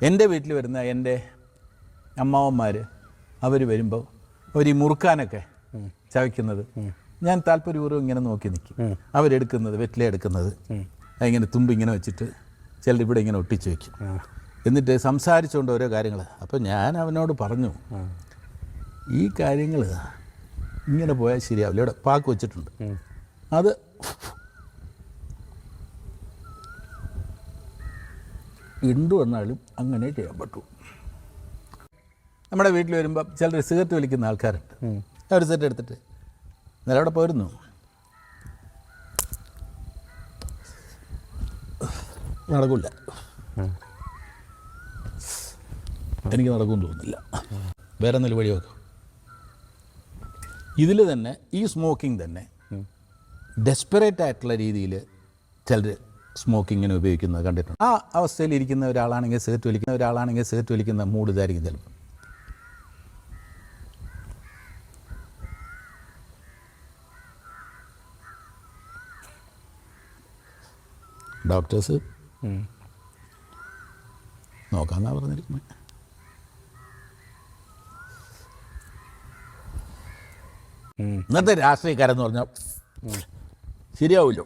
എൻ്റെ വീട്ടിൽ വരുന്ന എൻ്റെ അമ്മാവന്മാർ അവർ വരുമ്പോൾ അവർ ഈ മുറുക്കാനൊക്കെ ചവയ്ക്കുന്നത് ഞാൻ താല്പര്യപൂർവ്വം ഇങ്ങനെ നോക്കി നിൽക്കും. അവരെടുക്കുന്നത് വെറ്റില എടുക്കുന്നത് ഇങ്ങനെ തുമ്പ് ഇങ്ങനെ വെച്ചിട്ട് ചിലർ ഇവിടെ ഇങ്ങനെ ഒട്ടിച്ച് വയ്ക്കും. എന്നിട്ട് സംസാരിച്ചുകൊണ്ട് ഓരോ കാര്യങ്ങൾ. അപ്പോൾ ഞാൻ അവനോട് പറഞ്ഞു, ഈ കാര്യങ്ങൾ ഇങ്ങനെ പോയാൽ ശരിയാവില്ല. ഇവിടെ പാക്ക് വെച്ചിട്ടുണ്ട്, അത് എന്തു വന്നാലും അങ്ങനെ ചെയ്യാൻ പറ്റൂ. നമ്മുടെ വീട്ടിൽ വരുമ്പോൾ ചിലർ സിഗരറ്റ് വലിക്കുന്ന ആൾക്കാരുണ്ട്. ഒരു സെറ്റ് എടുത്തിട്ട് നേരെ അവിടെ പോയിരുന്നു, നടക്കില്ല, എനിക്ക് നടക്കുമെന്ന് തോന്നുന്നില്ല, വേറെ എന്തെങ്കിലും വഴി നോക്കാം. ഇതിൽ തന്നെ ഈ സ്മോക്കിംഗ് തന്നെ ഡെസ്പെറേറ്റ് ആയിട്ടുള്ള രീതിയിൽ ചിലർ സ്മോക്കിങ്ങിന് ഉപയോഗിക്കുന്നത് കണ്ടിട്ടുണ്ട്. ആ അവസ്ഥയിൽ ഇരിക്കുന്ന ഒരാളാണെങ്കിൽ സിഗരറ്റ് വലിക്കുന്ന മൂഡ് ഇതായിരിക്കും ചിലപ്പോൾ. ഡോക്ടേഴ്സ് നോക്കാമെന്നാണ് പറഞ്ഞിരിക്കുന്നത്. ഇന്നത്തെ രാഷ്ട്രീയക്കാരെന്ന് പറഞ്ഞാൽ ശരിയാവില്ലോ.